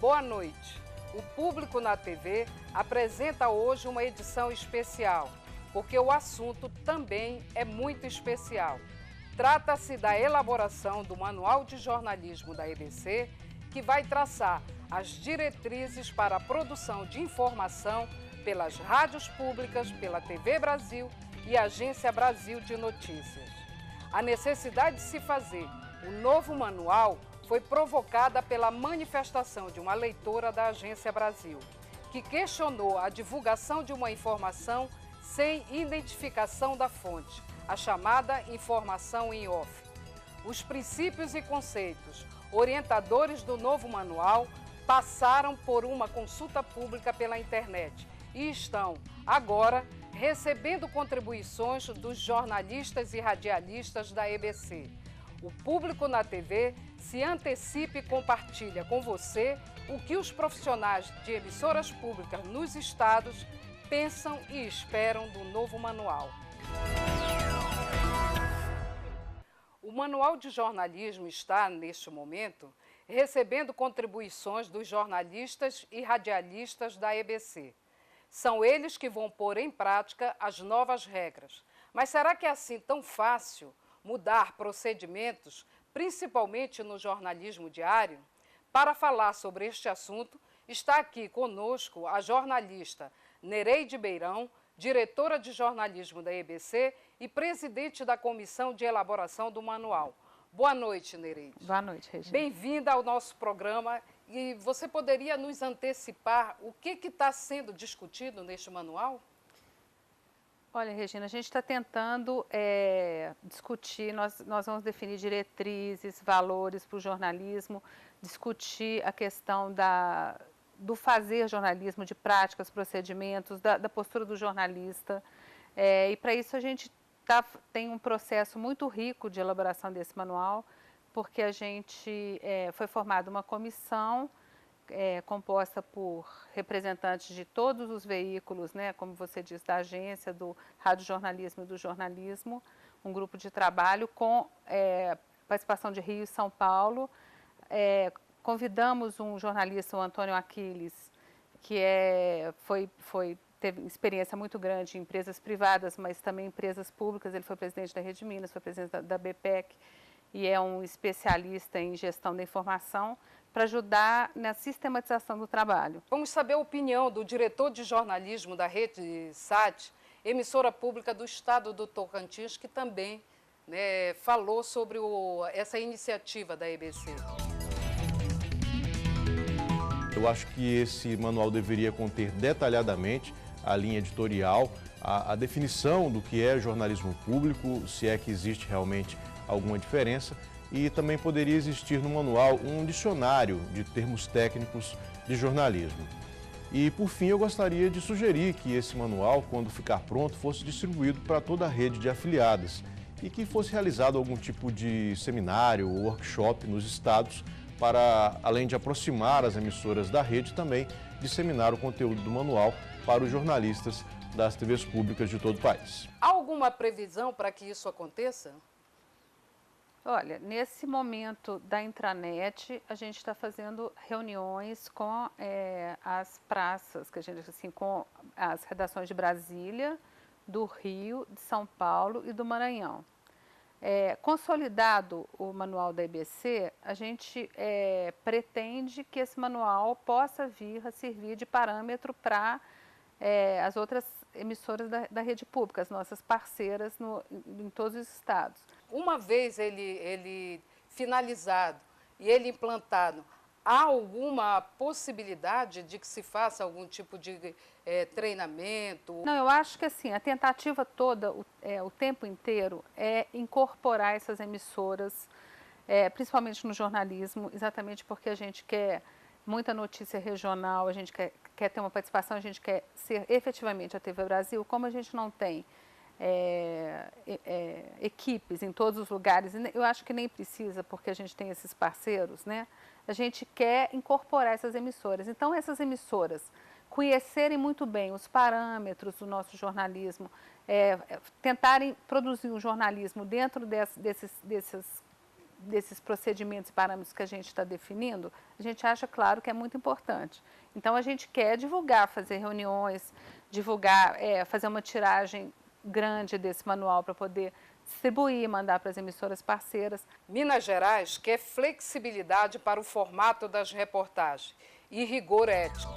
Boa noite. O Público na TV apresenta hoje uma edição especial, porque o assunto também é muito especial. Trata-se da elaboração do Manual de Jornalismo da EBC, que vai traçar as diretrizes para a produção de informação pelas rádios públicas, pela TV Brasil e Agência Brasil de Notícias. A necessidade de se fazer o novo manual foi provocada pela manifestação de uma leitora da Agência Brasil, que questionou a divulgação de uma informação sem identificação da fonte, a chamada informação em off. Os princípios e conceitos orientadores do novo manual passaram por uma consulta pública pela internet e estão, agora, recebendo contribuições dos jornalistas e radialistas da EBC. O Público na TV se antecipa e compartilha com você o que os profissionais de emissoras públicas nos estados pensam e esperam do novo manual. O Manual de Jornalismo está, neste momento, recebendo contribuições dos jornalistas e radialistas da EBC. São eles que vão pôr em prática as novas regras. Mas será que é assim tão fácil mudar procedimentos, principalmente no jornalismo diário? Para falar sobre este assunto, está aqui conosco a jornalista Nereide Beirão, diretora de jornalismo da EBC e presidente da comissão de elaboração do manual. Boa noite, Nereide. Boa noite, Regina. Bem-vinda ao nosso programa. E você poderia nos antecipar o que está sendo discutido neste manual? Olha, Regina, a gente está tentando discutir, nós vamos definir diretrizes, valores para o jornalismo, discutir a questão do fazer jornalismo, de práticas, procedimentos, da postura do jornalista. E para isso a gente tem um processo muito rico de elaboração desse manual, porque a gente foi formada uma comissão composta por representantes de todos os veículos, né, como você diz, da agência, do radiojornalismo e do jornalismo, um grupo de trabalho com participação de Rio e São Paulo. Convidamos um jornalista, o Antônio Aquiles, que teve experiência muito grande em empresas privadas, mas também empresas públicas. Ele foi presidente da Rede Minas, foi presidente da BPEC, e é um especialista em gestão da informação, para ajudar na sistematização do trabalho. Vamos saber a opinião do diretor de jornalismo da Rede SAT, emissora pública do estado do Tocantins, que também falou sobre essa iniciativa da EBC. Eu acho que esse manual deveria conter detalhadamente a linha editorial, a definição do que é jornalismo público, se é que existe realmente alguma diferença, e também poderia existir no manual um dicionário de termos técnicos de jornalismo. E, por fim, eu gostaria de sugerir que esse manual, quando ficar pronto, fosse distribuído para toda a rede de afiliadas e que fosse realizado algum tipo de seminário ou workshop nos estados para, além de aproximar as emissoras da rede, também disseminar o conteúdo do manual para os jornalistas das TVs públicas de todo o país. Há alguma previsão para que isso aconteça? Olha, nesse momento da intranet, a gente está fazendo reuniões com as praças, que a gente assim, com as redações de Brasília, do Rio, de São Paulo e do Maranhão. Consolidado o manual da EBC, a gente pretende que esse manual possa vir a servir de parâmetro para as outras emissoras da rede pública, as nossas parceiras em todos os estados. Uma vez ele finalizado e ele implantado, há alguma possibilidade de que se faça algum tipo de treinamento? Não, eu acho que assim, a tentativa toda, o tempo inteiro, é incorporar essas emissoras, principalmente no jornalismo, exatamente porque a gente quer muita notícia regional, a gente quer ter uma participação, a gente quer ser efetivamente a TV Brasil, como a gente não tem equipes em todos os lugares, eu acho que nem precisa, porque a gente tem esses parceiros, né? A gente quer incorporar essas emissoras. Então, essas emissoras conhecerem muito bem os parâmetros do nosso jornalismo, tentarem produzir um jornalismo dentro desses procedimentos e parâmetros que a gente está definindo, a gente acha, claro, que é muito importante. Então, a gente quer divulgar, fazer reuniões, divulgar, fazer uma tiragem grande desse manual para poder distribuir, mandar para as emissoras parceiras. Minas Gerais quer flexibilidade para o formato das reportagens e rigor ético.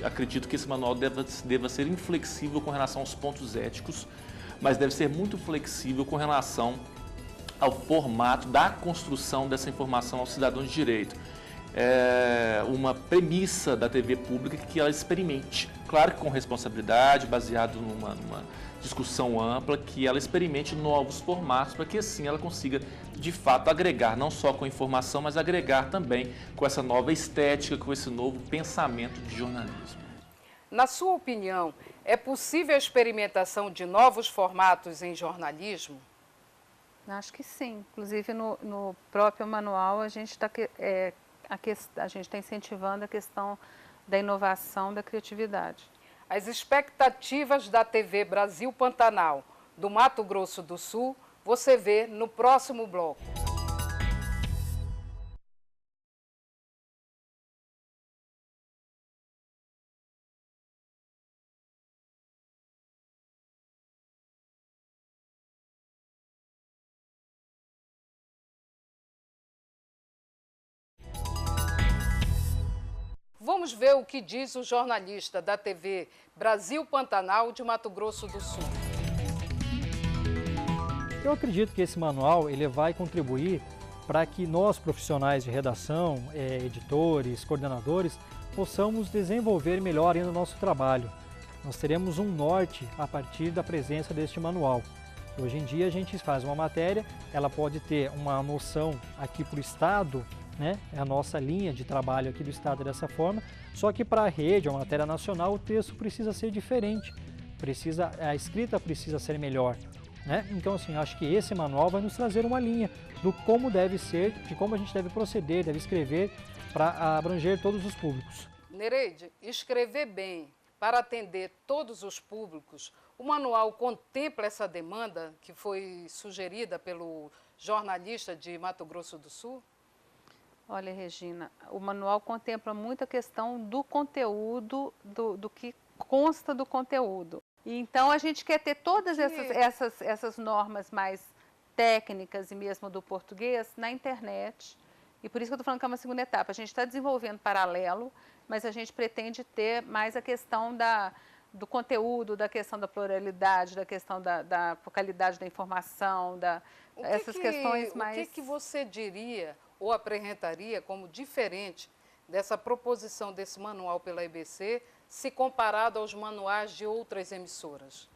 Acredito que esse manual deva ser inflexível com relação aos pontos éticos, mas deve ser muito flexível com relação ao formato da construção dessa informação aos cidadãos de direito. É uma premissa da TV pública que ela experimente, claro que com responsabilidade, baseado numa discussão ampla, que ela experimente novos formatos para que assim ela consiga de fato agregar, não só com informação, mas agregar também com essa nova estética, com esse novo pensamento de jornalismo. Na sua opinião, é possível a experimentação de novos formatos em jornalismo? Acho que sim. Inclusive, no próprio manual, a gente está incentivando a questão da inovação, da criatividade. As expectativas da TV Brasil Pantanal, do Mato Grosso do Sul, você vê no próximo bloco. Vamos ver o que diz o jornalista da TV Brasil Pantanal de Mato Grosso do Sul. Eu acredito que esse manual ele vai contribuir para que nós, profissionais de redação, editores, coordenadores, possamos desenvolver melhor ainda o nosso trabalho. Nós teremos um norte a partir da presença deste manual. Hoje em dia a gente faz uma matéria, ela pode ter uma noção aqui para o Estado, né? É a nossa linha de trabalho aqui do Estado dessa forma, só que para a rede, a matéria nacional, o texto precisa ser diferente, a escrita precisa ser melhor, né? Então, assim, acho que esse manual vai nos trazer uma linha do como deve ser, de como a gente deve proceder, deve escrever para abranger todos os públicos. Nereide, escrever bem para atender todos os públicos, o manual contempla essa demanda que foi sugerida pelo jornalista de Mato Grosso do Sul? Olha, Regina, o manual contempla muito a questão do conteúdo, do que consta do conteúdo. E então, a gente quer ter todas essas normas mais técnicas e mesmo do português na internet. E por isso que eu estou falando que é uma segunda etapa. A gente está desenvolvendo paralelo, mas a gente pretende ter mais a questão do conteúdo, da questão da pluralidade, da questão da focalidade da informação, essas questões mais... O que você diria ou apresentaria como diferente dessa proposição desse manual pela EBC, se comparado aos manuais de outras emissoras?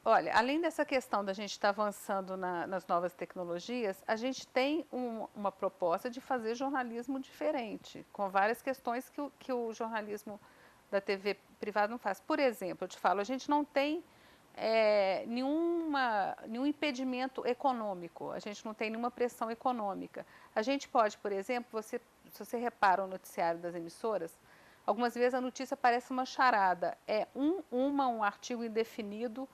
Olha, além dessa questão da gente estar avançando nas novas tecnologias, a gente tem uma proposta de fazer jornalismo diferente, com várias questões que o jornalismo da TV privada não faz. Por exemplo, eu te falo, a gente não tem nenhum impedimento econômico, a gente não tem nenhuma pressão econômica. A gente pode, por exemplo, se você repara o noticiário das emissoras, algumas vezes a notícia parece uma charada, um artigo indefinido,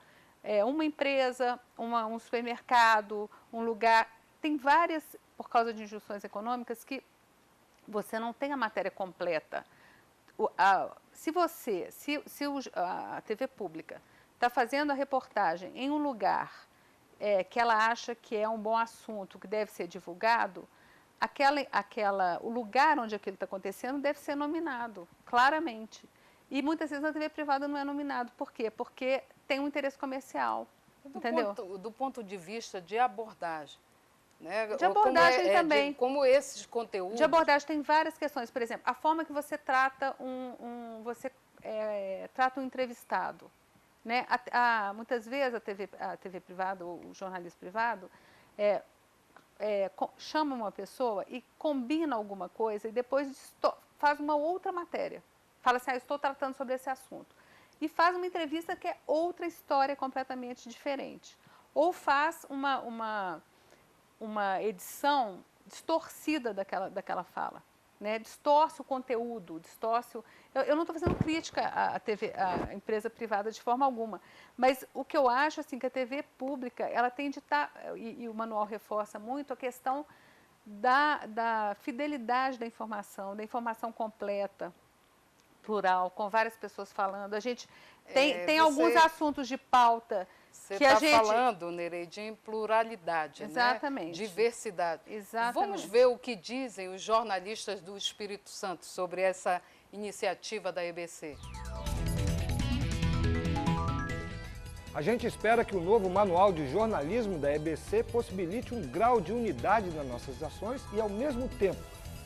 uma empresa, um supermercado, um lugar, tem várias, por causa de injunções econômicas, que você não tem a matéria completa. Se a TV pública está fazendo a reportagem em um lugar que ela acha que é um bom assunto, que deve ser divulgado, o lugar onde aquilo está acontecendo deve ser nominado, claramente. E muitas vezes na TV privada não é nominado. Por quê? Porque tem um interesse comercial, entendeu? Do ponto de vista de abordagem. Né? De abordagem também. Como esses conteúdos... De abordagem tem várias questões. Por exemplo, a forma que você trata trata um entrevistado. Né? Muitas vezes a TV privada, ou o jornalismo privado, chama uma pessoa e combina alguma coisa e depois faz uma outra matéria. Fala assim, estou tratando sobre esse assunto. E faz uma entrevista que é outra história completamente diferente. Ou faz uma edição distorcida daquela fala. né? Distorce o conteúdo, distorce o... Eu não estou fazendo crítica à TV, à empresa privada de forma alguma, mas o que eu acho assim que a TV pública, ela tem de estar, e o manual reforça muito a questão da fidelidade da informação completa, plural, com várias pessoas falando. A gente tem alguns assuntos de pauta Você que a está gente... falando, Nereide, em pluralidade, Exatamente. né? Diversidade. Exatamente. Vamos ver o que dizem os jornalistas do Espírito Santo sobre essa iniciativa da EBC. A gente espera que o novo Manual de Jornalismo da EBC possibilite um grau de unidade nas nossas ações e, ao mesmo tempo,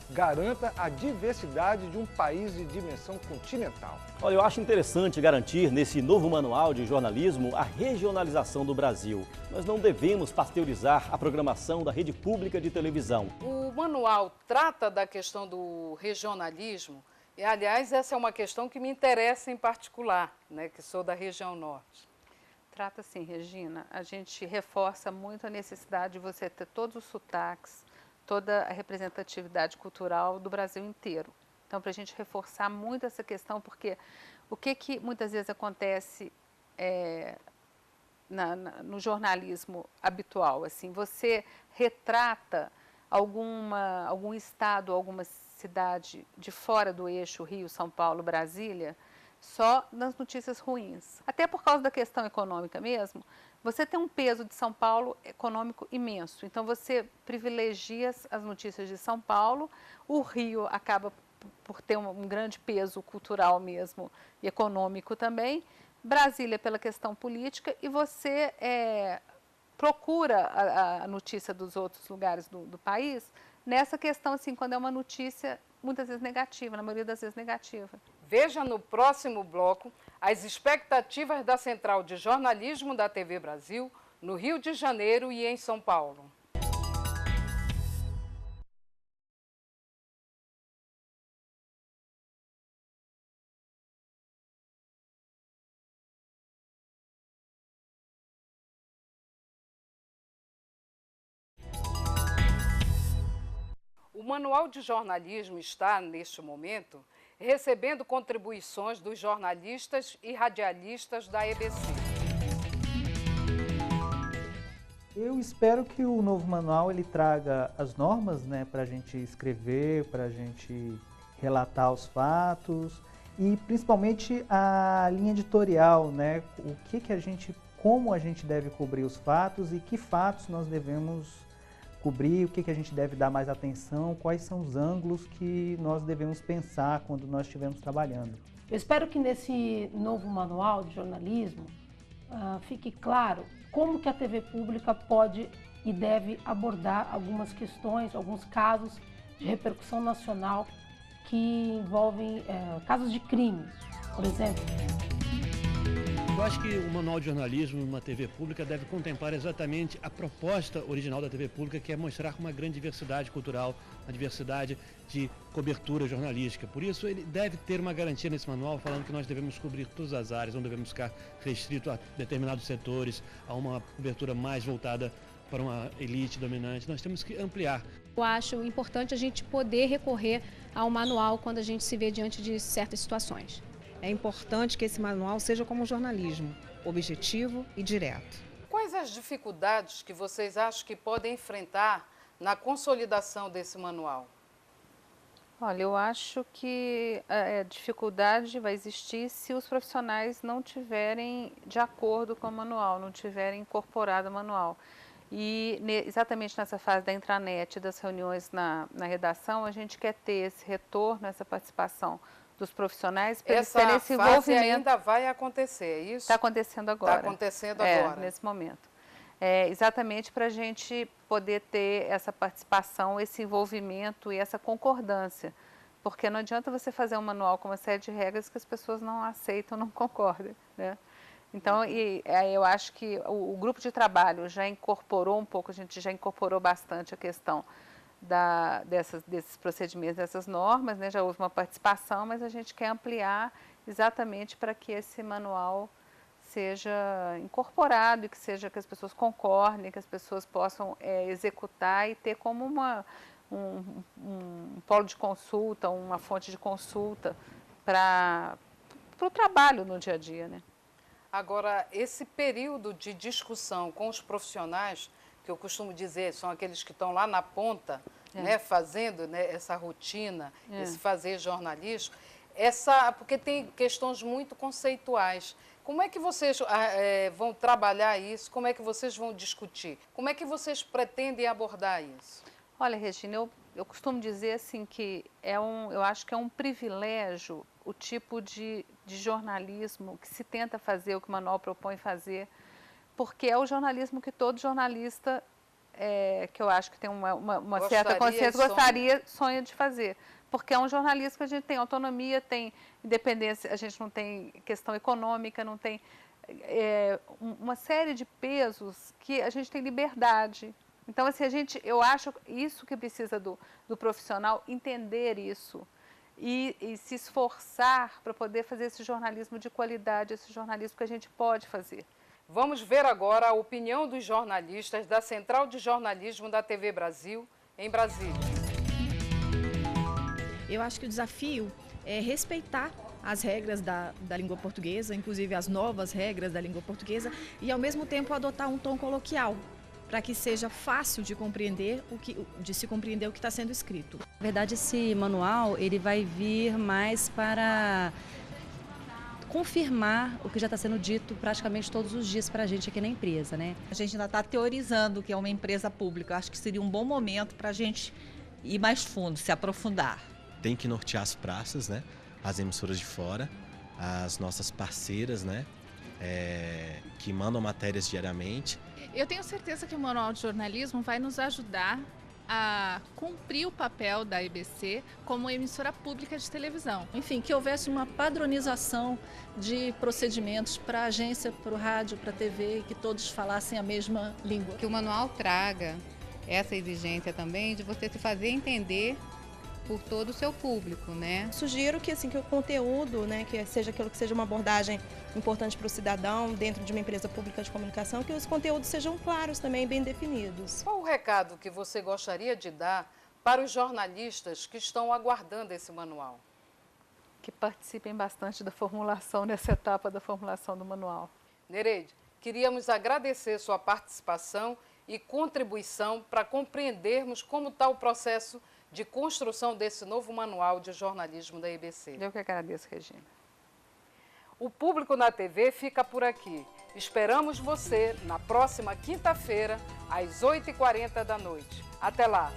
garanta a diversidade de um país de dimensão continental. Olha, eu acho interessante garantir nesse novo manual de jornalismo a regionalização do Brasil. Nós não devemos pasteurizar a programação da rede pública de televisão. O manual trata da questão do regionalismo e, aliás, essa é uma questão que me interessa em particular, né, que sou da região norte. Trata sim, Regina. A gente reforça muito a necessidade de você ter todos os sotaques, toda a representatividade cultural do Brasil inteiro. Então, para a gente reforçar muito essa questão, porque o que muitas vezes acontece no jornalismo habitual, assim, você retrata algum estado, alguma cidade de fora do eixo Rio, São Paulo, Brasília, só nas notícias ruins. Até por causa da questão econômica mesmo, você tem um peso de São Paulo econômico imenso. Então, você privilegia as notícias de São Paulo, o Rio acaba por ter um grande peso cultural mesmo e econômico também, Brasília pela questão política, e você procura a notícia dos outros lugares do país nessa questão, assim, quando é uma notícia muitas vezes negativa, na maioria das vezes negativa. Veja no próximo bloco as expectativas da Central de Jornalismo da TV Brasil, no Rio de Janeiro e em São Paulo. O Manual de Jornalismo está, neste momento, recebendo contribuições dos jornalistas e radialistas da EBC. Eu espero que o novo manual ele traga as normas, né, para a gente escrever, para a gente relatar os fatos e principalmente a linha editorial, né, como a gente deve cobrir os fatos e que fatos nós devemos cobrir, o que a gente deve dar mais atenção, quais são os ângulos que nós devemos pensar quando nós estivermos trabalhando. Eu espero que nesse novo manual de jornalismo fique claro como que a TV pública pode e deve abordar algumas questões, alguns casos de repercussão nacional que envolvem casos de crime, por exemplo. Eu acho que o Manual de Jornalismo numa TV pública deve contemplar exatamente a proposta original da TV pública, que é mostrar uma grande diversidade cultural, uma diversidade de cobertura jornalística. Por isso, ele deve ter uma garantia nesse manual, falando que nós devemos cobrir todas as áreas, não devemos ficar restrito a determinados setores, a uma cobertura mais voltada para uma elite dominante. Nós temos que ampliar. Eu acho importante a gente poder recorrer ao manual quando a gente se vê diante de certas situações. É importante que esse manual seja como jornalismo, objetivo e direto. Quais as dificuldades que vocês acham que podem enfrentar na consolidação desse manual? Olha, eu acho que a dificuldade vai existir se os profissionais não tiverem de acordo com o manual, não tiverem incorporado o manual. E exatamente nessa fase da intranet, das reuniões na redação, a gente quer ter esse retorno, essa participação dos profissionais para eles terem esse envolvimento. Essa fase ainda vai acontecer, é isso? Está acontecendo agora. Está acontecendo agora. Nesse momento. Exatamente para a gente poder ter essa participação, esse envolvimento e essa concordância. Porque não adianta você fazer um manual com uma série de regras que as pessoas não aceitam, não concordam, né? Então, eu acho que o grupo de trabalho já incorporou um pouco, a gente já incorporou bastante a questão desses procedimentos, dessas normas, né? Já houve uma participação, mas a gente quer ampliar exatamente para que esse manual seja incorporado e que as pessoas concordem, que as pessoas possam executar e ter como um polo de consulta, uma fonte de consulta para o trabalho no dia a dia, né? Agora, esse período de discussão com os profissionais, que eu costumo dizer, são aqueles que estão lá na ponta, né, fazendo, né, essa rotina, esse fazer jornalístico, porque tem questões muito conceituais. Como é que vocês vão trabalhar isso? Como é que vocês vão discutir? Como é que vocês pretendem abordar isso? Olha, Regina, eu costumo dizer assim que eu acho que é um privilégio o tipo de jornalismo que se tenta fazer, o que o manual propõe fazer, porque é o jornalismo que todo jornalista, que eu acho que tem uma certa consciência, sonha de fazer. Porque é um jornalismo que a gente tem autonomia, tem independência, a gente não tem questão econômica, não tem uma série de pesos que a gente tem liberdade. Então, assim, eu acho isso que precisa do profissional, entender isso e se esforçar para poder fazer esse jornalismo de qualidade, esse jornalismo que a gente pode fazer. Vamos ver agora a opinião dos jornalistas da Central de Jornalismo da TV Brasil, em Brasília. Eu acho que o desafio é respeitar as regras da língua portuguesa, inclusive as novas regras da língua portuguesa, e ao mesmo tempo adotar um tom coloquial, para que seja fácil de compreender o que está sendo escrito. Na verdade, esse manual ele vai vir mais para confirmar o que já está sendo dito praticamente todos os dias para a gente aqui na empresa, né? A gente ainda está teorizando que é uma empresa pública. Acho que seria um bom momento para a gente ir mais fundo, se aprofundar. Tem que nortear as praças, né? As emissoras de fora, as nossas parceiras, né? Que mandam matérias diariamente. Eu tenho certeza que o Manual de Jornalismo vai nos ajudar a cumprir o papel da EBC como emissora pública de televisão. Enfim, que houvesse uma padronização de procedimentos para a agência, para o rádio, para a TV, que todos falassem a mesma língua. Que o manual traga essa exigência também de você se fazer entender por todo o seu público, né? Sugiro que o conteúdo, né, que seja aquilo que seja uma abordagem importante para o cidadão dentro de uma empresa pública de comunicação, que os conteúdos sejam claros também, bem definidos. Qual o recado que você gostaria de dar para os jornalistas que estão aguardando esse manual? Que participem bastante da formulação, nessa etapa da formulação do manual. Nereide, queríamos agradecer sua participação e contribuição para compreendermos como está o processo de construção desse novo manual de jornalismo da EBC. Eu que agradeço, Regina. O Público na TV fica por aqui. Esperamos você na próxima quinta-feira, às 8h40 da noite. Até lá!